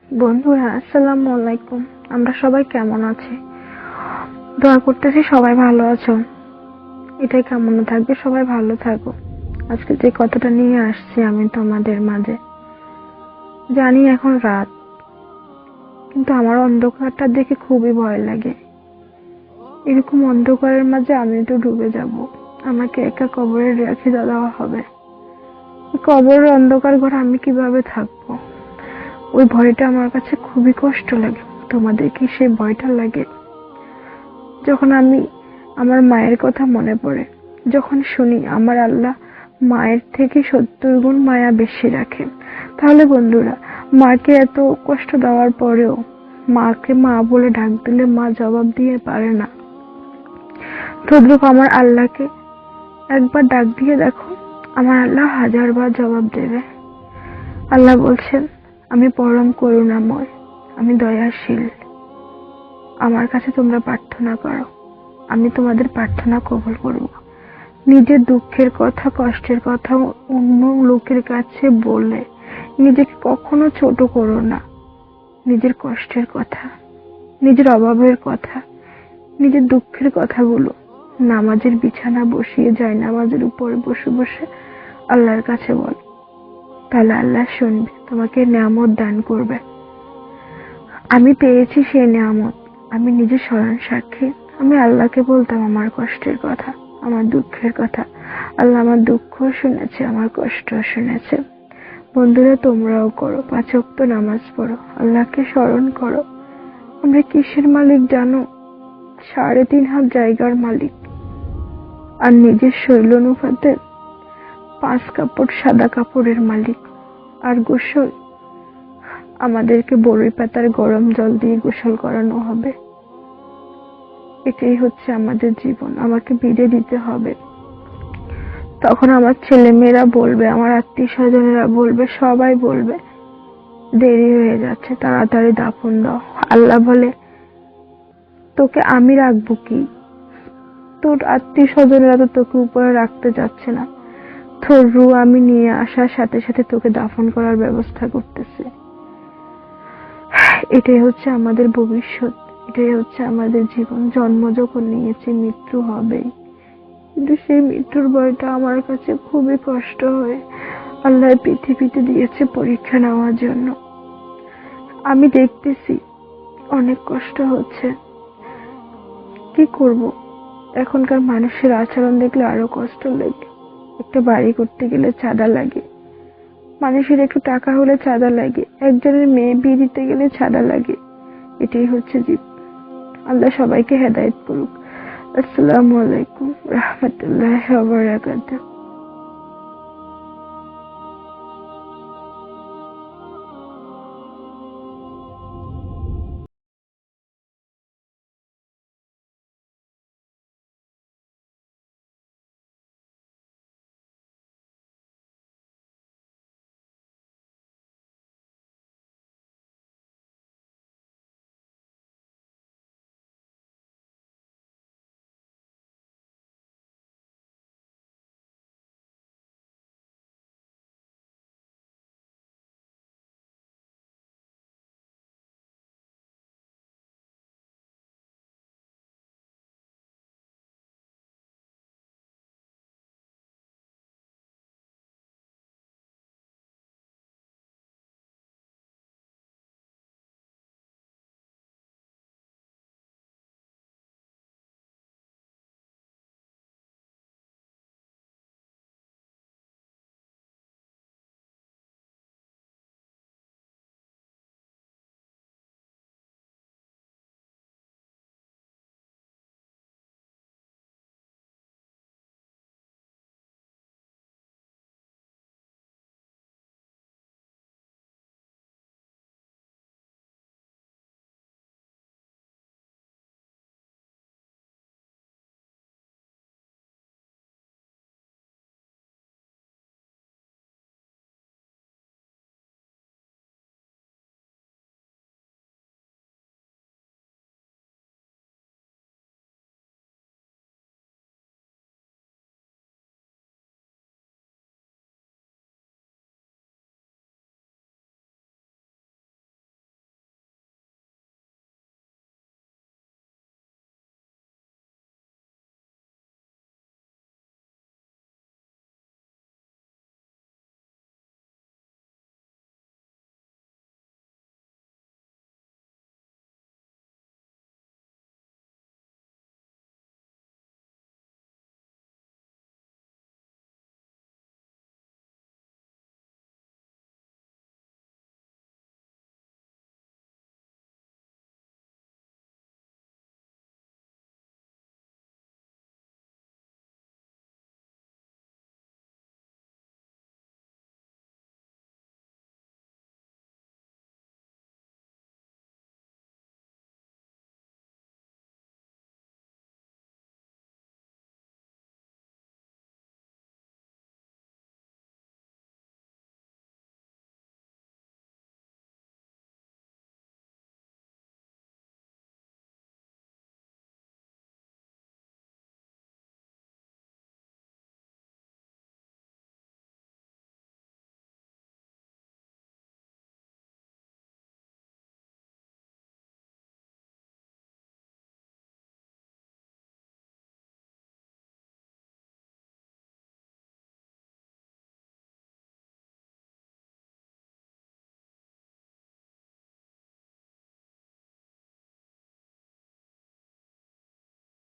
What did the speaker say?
বন্ধুরা, আসসালামু আলাইকুম। আমরা সবাই কেমন আছি? দোয়া করতেছি সবাই ভালো আছো। এটাই কামনা থাকবে, সবাই ভালো থাকো। আজকে যে কথাটা নিয়ে আসছি আমি তোমাদের মাঝে, জানি এখন রাত, কিন্তু আমার অন্ধকারটা দেখে খুবই ভয় লাগে। এরকম অন্ধকারের মাঝে আমি তো ডুবে যাব, আমাকে একা কবরে রেখে দেওয়া হবে। কবরের অন্ধকার ঘরে আমি কিভাবে থাকবো? ওই ভয়টা আমার কাছে খুবই কষ্ট লাগে। তোমাদের কি সেই ভয়টা লাগে? যখন আমি আমার মায়ের কথা মনে পড়ে, যখন শুনি আমার আল্লাহ মায়ের থেকে 70 গুণ মায়া বেশি রাখেন, তাহলে বন্ধুরা, মাকে এত কষ্ট দেওয়ার পরেও মাকে মা বলে ডাক দিলে মা জবাব দিয়ে পারে না। তদ্রুপ আমার আল্লাহকে একবার ডাক দিয়ে দেখো, আমার আল্লাহ 1000 বার জবাব দেবে। আল্লাহ বলছেন, আমি পরম করুণাময়, আমি দয়াশীল। আমার কাছে তোমরা প্রার্থনা করো, আমি তোমাদের প্রার্থনা কবুল করব। নিজের দুঃখের কথা, কষ্টের কথা অন্য লোকের কাছে বলে নিজেকে কখনো ছোট করো না। নিজের কষ্টের কথা, নিজের অভাবের কথা, নিজের দুঃখের কথাগুলো নামাজের বিছানা বসিয়ে যায়, নামাজের উপরে বসে বসে আল্লাহর কাছে বল। তাহলে আল্লাহ শুনবে, তোমাকে নিয়ামত দান করবে। আমি পেয়েছি সেই নিয়ামত, আমি নিজে স্মরণ সাক্ষী। আমি আল্লাহকে বলতাম আমার কষ্টের কথা, আমার দুঃখের কথা। আল্লাহ আমার দুঃখ শুনেছে, আমার কষ্ট শুনেছে। বন্ধুরা, তোমরাও করো, 5 ওয়াক্ত নামাজ পড়ো, আল্লাহকে স্মরণ করো। আমরা কিসের মালিক জানো? 3.5 হাত জায়গার মালিক। আর নিজের শৈল অনুপাতে 5 কাপড় সাদা কাপড়ের মালিক। আর গোসল, আমাদেরকে বড়ই পাতার গরম জল দিয়ে গোসল করানো হবে। এটাই হচ্ছে আমাদের জীবন, আমাকে বিদায় দিতে হবে। তখন আমার ছেলে মেয়েরা বলবে, আমার আত্মীয় স্বজনেরা বলবে, সবাই বলবে দেরি হয়ে যাচ্ছে, তাড়াতাড়ি দাফন দাও। আল্লাহ বলে, তোকে আমি রাখবো কি? তোর আত্মীয় স্বজনেরা তো তোকে উপরে রাখতে যাচ্ছে না, তোর রূহ আমি নিয়ে আসার সাথে সাথে তোকে দাফন করার ব্যবস্থা করতেছে। এটাই হচ্ছে আমাদের ভবিষ্যৎ, এটাই হচ্ছে আমাদের জীবন। জন্ম যখন নিয়েছি, মৃত্যু হবেই, কিন্তু সেই মৃত্যুর ভয়টা আমার কাছে খুবই কষ্ট হয়। আল্লাহ পৃথিবীতে দিয়েছে পরীক্ষা নেওয়ার জন্য। আমি দেখতেছি অনেক কষ্ট হচ্ছে, কি করব? এখনকার মানুষের আচরণ দেখলে আরো কষ্ট লাগে। একটা বাড়ি করতে গেলে চাঁদা লাগে, মানুষের একটু টাকা হলে চাঁদা লাগে, একজনের মেয়ে বিয়ে দিতে গেলে চাঁদা লাগে। এটাই হচ্ছে জীবন। আল্লাহ সবাইকে হেদায়েত করুক। আসসালামু আলাইকুম রাহমাতুল্লাহি ওয়া বারাকাতুহু।